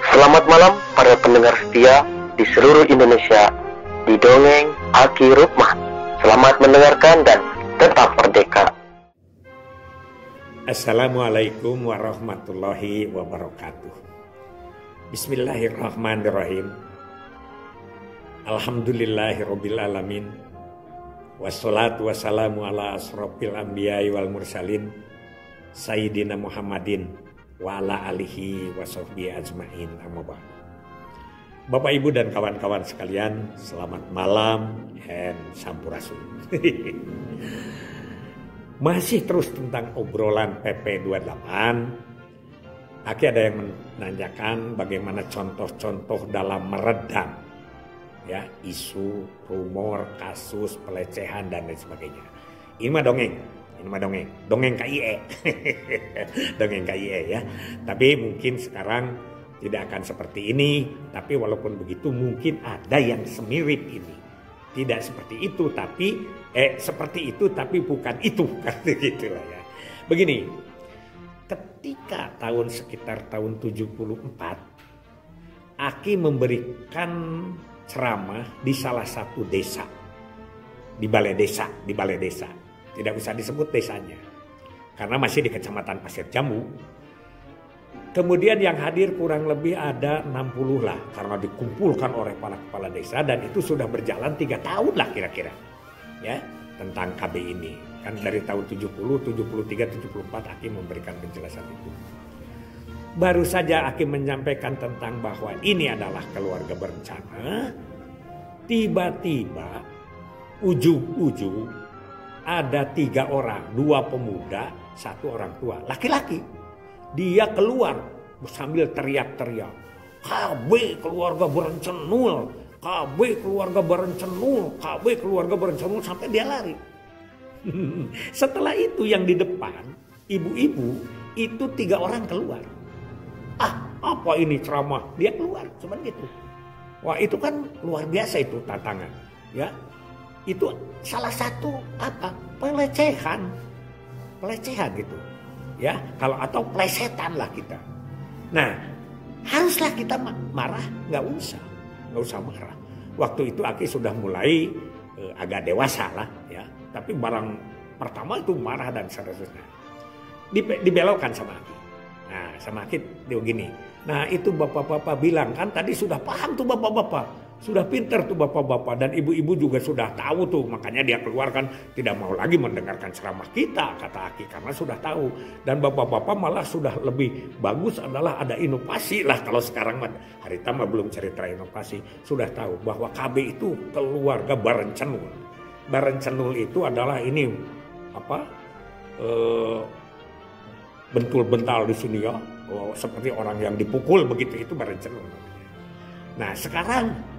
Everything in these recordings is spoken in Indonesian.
Selamat malam para pendengar setia di seluruh Indonesia di Dongeng Aki Rukmah. Selamat mendengarkan dan tetap merdeka. Assalamualaikum warahmatullahi wabarakatuh. Bismillahirrahmanirrahim. Alhamdulillahirabbil alamin. Wassalatu wassalamu ala asrofil anbiya'i wal mursalin Sayyidina Muhammadin wa ala alihi wa sahbihi ajma'in, amma ba'du. Bapak Ibu dan kawan-kawan sekalian, selamat malam and sampurasun. Masih terus tentang obrolan PP28. Aki ada yang menanyakan bagaimana contoh-contoh dalam meredam ya isu, rumor, kasus, pelecehan dan lain sebagainya. Ini mah dongeng KIE. Dongeng KIE ya. Tapi mungkin sekarang tidak akan seperti ini, tapi walaupun begitu mungkin ada yang semirip ini. Tidak seperti itu tapi seperti itu tapi bukan itu kan gitu lah ya. Begini, ketika sekitar tahun 74 Aki memberikan ceramah di salah satu desa. Di balai desa. Tidak usah disebut desanya. Karena masih di Kecamatan Pasir Jambu. Kemudian yang hadir kurang lebih ada 60 lah. Karena dikumpulkan oleh para kepala desa. Dan itu sudah berjalan 3 tahun lah kira-kira. Ya, tentang KB ini. Kan dari tahun 70, 73, 74 Aki memberikan penjelasan itu. Baru saja Aki menyampaikan tentang bahwa ini adalah keluarga berencana. Tiba-tiba ujung-ujung ada 3 orang, 2 pemuda, 1 orang tua, laki-laki. Dia keluar sambil teriak-teriak, KB keluarga berencenul, KB keluarga berencenul, KB keluarga berencenul, sampai dia lari. Setelah itu yang di depan, ibu-ibu itu 3 orang keluar. Apa ini ceramah? Dia keluar, cuman gitu. Wah itu kan luar biasa itu tantangan, ya. Itu salah satu pelecehan gitu, ya. Kalau atau plesetan lah kita. Nah, haruslah kita marah? Nggak usah marah. Waktu itu Aki sudah mulai agak dewasa lah, ya. Tapi barang pertama itu marah dan seterusnya. Dibelokkan sama Aki. Nah, sama Aki dia gini. Nah, itu bapak-bapak bilang kan tadi sudah paham tuh bapak-bapak. Sudah pintar tuh bapak-bapak dan ibu-ibu juga sudah tahu tuh. Makanya dia keluarkan tidak mau lagi mendengarkan ceramah kita, kata Aki, karena sudah tahu. Dan bapak-bapak malah sudah lebih bagus adalah ada inovasi lah. Kalau sekarang Harita mah belum cerita inovasi. Sudah tahu bahwa KB itu keluarga Barencenul. Barencenul itu adalah ini bentul-bental di sini ya. Seperti orang yang dipukul begitu, itu Barencenul. Nah sekarang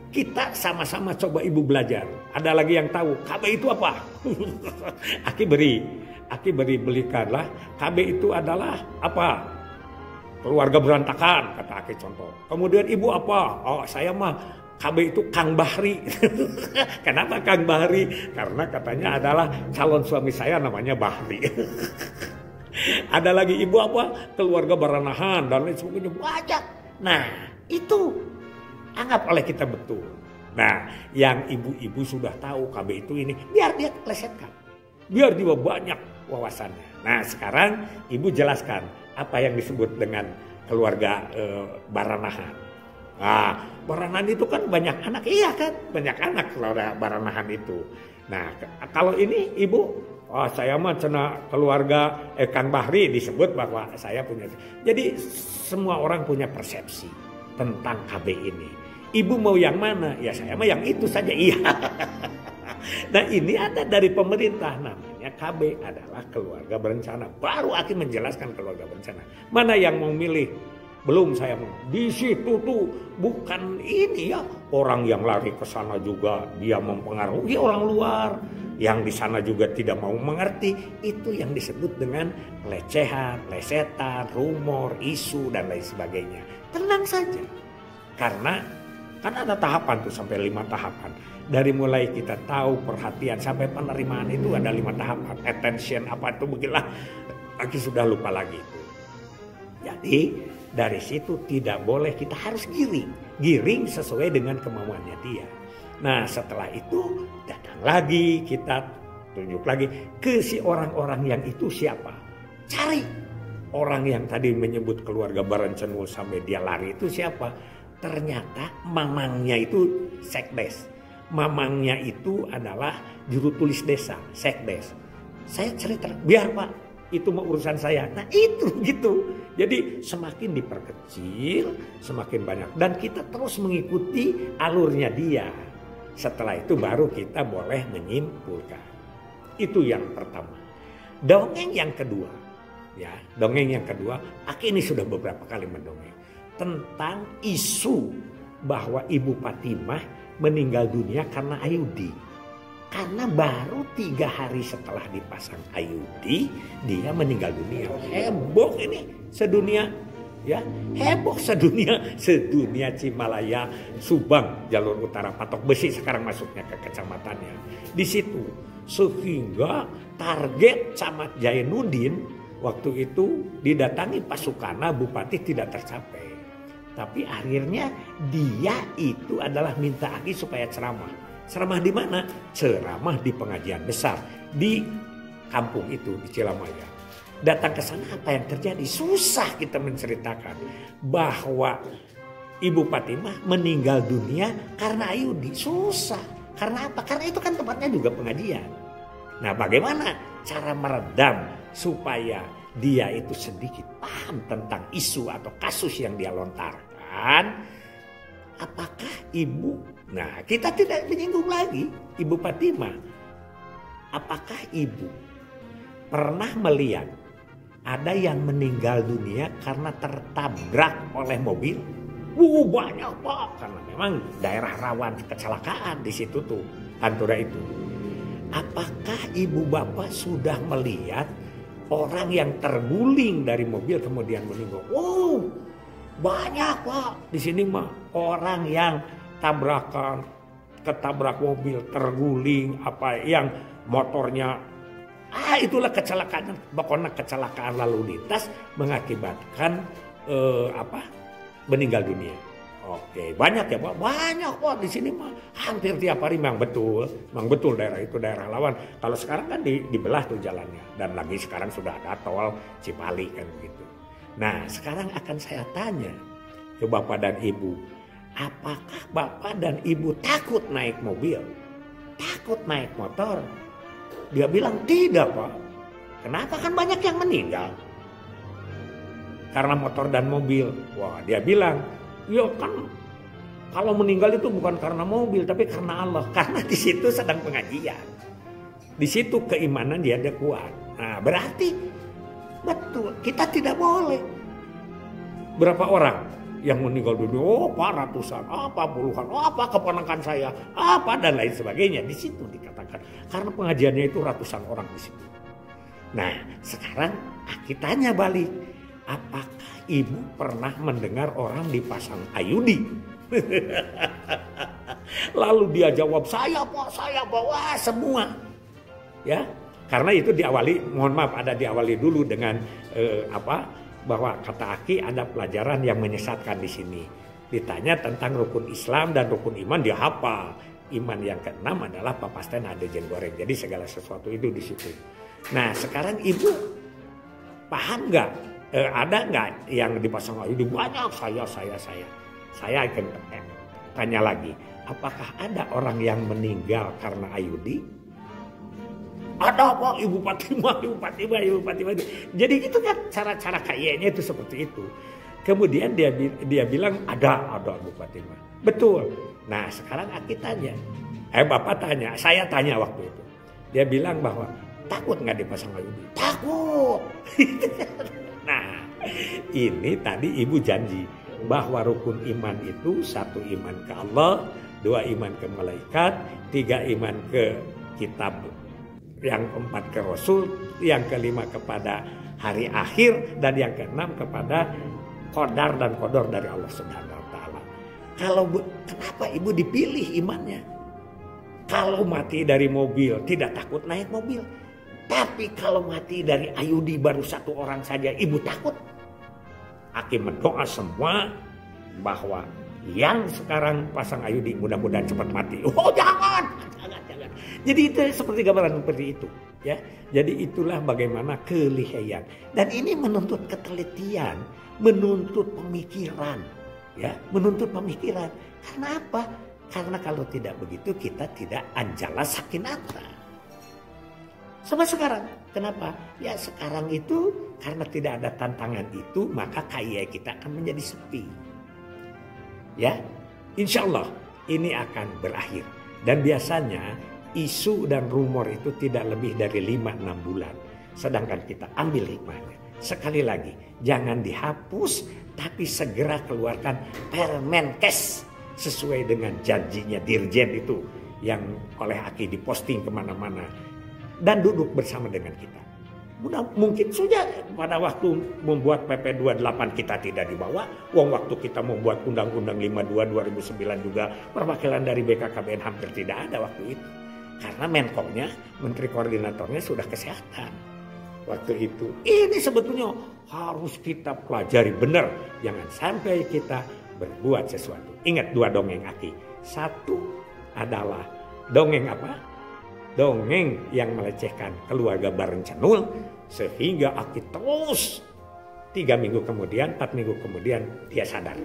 kita sama-sama coba ibu belajar. Ada lagi yang tahu KB itu apa? Aki belikanlah. KB itu adalah apa? Keluarga berantakan, kata Aki contoh. Kemudian ibu apa? Oh saya mah KB itu Kang Bahri. Kenapa Kang Bahri? Karena katanya adalah calon suami saya namanya Bahri. Ada lagi ibu apa? Keluarga Baranahan dan lain sebagainya, banyak. Nah itu anggap oleh kita betul. Nah yang ibu-ibu sudah tahu KB itu ini, biar dia plesetkan, biar dia banyak wawasannya. Nah sekarang ibu jelaskan apa yang disebut dengan keluarga Baranahan. Nah Baranahan itu kan banyak anak, iya kan, banyak anak keluarga Baranahan itu. Nah kalau ini ibu, saya mah cina keluarga Kang Bahri, disebut bahwa saya punya. Jadi semua orang punya persepsi tentang KB ini. Ibu mau yang mana? Ya saya mah yang itu saja. Iya. Nah ini ada dari pemerintah, namanya KB adalah keluarga berencana. Baru Aki menjelaskan keluarga berencana. Mana yang mau milih? Belum saya mau. Di situ tuh bukan ini ya. Orang yang lari ke sana juga dia mempengaruhi orang luar. Yang di sana juga tidak mau mengerti. Itu yang disebut dengan pelecehan, plesetan, rumor, isu dan lain sebagainya. Tenang saja. Karena kan ada tahapan tuh sampai 5 tahapan. Dari mulai kita tahu perhatian sampai penerimaan itu ada 5 tahapan. Attention apa itu begitulah. Aki sudah lupa lagi itu. Jadi Dari situ tidak boleh, kita harus giring sesuai dengan kemauannya dia. Nah setelah itu datang lagi, kita tunjuk lagi ke si orang-orang yang itu siapa. Cari orang yang tadi menyebut keluarga Barancenul sampai dia lari itu siapa. Ternyata mamangnya itu sekdes. Mamangnya itu adalah juru tulis desa, sekdes. Saya cerita, biar Pak, itu mau urusan saya. Nah itu gitu. Jadi semakin diperkecil, semakin banyak. Dan kita terus mengikuti alurnya dia. Setelah itu baru kita boleh menyimpulkan. Itu yang pertama. Dongeng yang kedua. Ya, dongeng yang kedua, Aki ini sudah beberapa kali mendongeng. Tentang isu bahwa Ibu Fatimah meninggal dunia karena ayudi. Karena baru 3 hari setelah dipasang ayudi, dia meninggal dunia. Heboh ini sedunia, ya heboh sedunia Cimalaya, Subang, jalur utara, Patok Besi sekarang masuknya ke kecamatannya. Di situ sehingga target Camat Jainuddin waktu itu didatangi Pasukana, Bupati tidak tercapai. Tapi akhirnya dia itu adalah minta Aki supaya ceramah. Ceramah di mana? Ceramah di pengajian besar di kampung itu di Cilamaya. Datang ke sana apa yang terjadi? Susah kita menceritakan bahwa Ibu Fatimah meninggal dunia karena ayudi. Susah. Karena apa? Karena itu kan tempatnya juga pengajian. Nah, bagaimana cara meredam supaya dia itu sedikit paham tentang isu atau kasus yang dia lontarkan? Apakah ibu, nah kita tidak menyinggung lagi Ibu Fatimah. Apakah ibu pernah melihat ada yang meninggal dunia karena tertabrak oleh mobil? Banyak Pak, karena memang daerah rawan kecelakaan di situ tuh, Pantura itu. Apakah ibu bapak sudah melihat orang yang terguling dari mobil kemudian meninggal? Banyak Pak, di sini mah orang yang ketabrak mobil, terguling, apa yang motornya, itulah kecelakaan, pokoknya kecelakaan lalu lintas mengakibatkan meninggal dunia. Oke, banyak ya Pak, banyak Pak di sini mah hampir tiap hari memang betul daerah itu daerah rawan. Kalau sekarang kan dibelah tuh jalannya dan lagi sekarang sudah ada tol Cipali kan begitu. Nah sekarang akan saya tanya ke Bapak dan Ibu, apakah Bapak dan Ibu takut naik mobil? Takut naik motor? Dia bilang tidak Pak. Kenapa? Kan banyak yang meninggal karena motor dan mobil. Wah dia bilang, ya kan kalau meninggal itu bukan karena mobil tapi karena Allah. Karena di situ sedang pengajian. Di situ keimanan dia kuat. Nah berarti betul, kita tidak boleh. Berapa orang yang meninggal dunia? Ratusan, puluhan, keponakan saya, dan lain sebagainya. Di situ dikatakan. Karena pengajiannya itu ratusan orang di situ. Nah, sekarang kita tanya balik. Apakah ibu pernah mendengar orang dipasang ayudi? Lalu dia jawab, saya bawa semua. Ya. Karena itu diawali, mohon maaf ada diawali dulu dengan bahwa kata Aki ada pelajaran yang menyesatkan di sini. Ditanya tentang rukun Islam dan rukun iman dia hafal. Iman yang keenam adalah papasten ada jen goreng. Jadi segala sesuatu itu di situ. Nah sekarang ibu paham nggak? Ada nggak yang dipasang ayudi? Banyak saya. Saya akan tanya lagi. Apakah ada orang yang meninggal karena ayudi? Ada Pak, Ibu Fatimah. Jadi itu kan cara-cara kayaknya itu seperti itu. Kemudian dia bilang ada Ibu Fatimah. Betul. Nah sekarang Aki tanya. Bapak tanya, saya tanya waktu itu. Dia bilang bahwa takut nggak dipasang ayudi? Takut. Nah ini tadi ibu janji bahwa rukun iman itu 1 iman ke Allah, 2 iman ke malaikat, 3 iman ke kitab, yang 4 ke Rasul, yang ke-5 kepada hari akhir, dan yang ke-6 kepada qadar dan qadar dari Allah Subhanahu wa taala. Kenapa ibu dipilih imannya? Kalau mati dari mobil tidak takut naik mobil. Tapi kalau mati dari ayudi baru 1 orang saja ibu takut. Aki mendoa semua bahwa yang sekarang pasang Ayudi mudah-mudahan cepat mati. Oh jangan. Jadi itu seperti gambaran seperti itu. Ya, jadi itulah bagaimana kelihaian. Dan ini menuntut ketelitian, menuntut pemikiran, ya, menuntut pemikiran. Karena apa? Karena kalau tidak begitu kita tidak anjala sakinata. Sama sekarang, kenapa? Ya sekarang itu karena tidak ada tantangan itu, maka kaya kita akan menjadi sepi. Ya, insya Allah ini akan berakhir. Dan biasanya isu dan rumor itu tidak lebih dari 5-6 bulan. Sedangkan kita ambil hikmahnya. Sekali lagi, jangan dihapus, tapi segera keluarkan Permenkes sesuai dengan janjinya Dirjen itu yang oleh Aki diposting kemana-mana. Dan duduk bersama dengan kita. Mungkin saja pada waktu membuat PP 28 kita tidak dibawa. Waktu kita membuat Undang-Undang 52 2009 juga perwakilan dari BKKBN hampir tidak ada waktu itu. Karena Menko-nya, Menteri Koordinatornya sudah kesehatan. Waktu itu. Ini sebetulnya harus kita pelajari benar. Jangan sampai kita berbuat sesuatu. Ingat 2 dongeng Aki. 1 adalah dongeng apa? Dongeng yang melecehkan keluarga Barencenul. Sehingga Aki terus 3 minggu kemudian, 4 minggu kemudian dia sadar.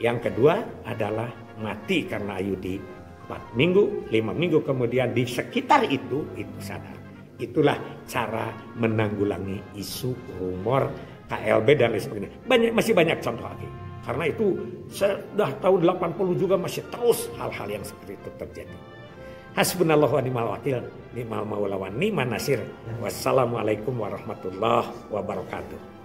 Yang kedua adalah mati karena Ayudi. 4 minggu, 5 minggu kemudian di sekitar itu sadar. Itulah cara menanggulangi isu, rumor, KLB dan lain sebagainya. Masih banyak contoh lagi. Karena itu sudah tahun 80 juga masih terus hal-hal yang seperti itu terjadi. Hasbunallahu wa ni'mal wakil, ni'mal maula wa ni'man nasir. Wassalamualaikum warahmatullahi wabarakatuh.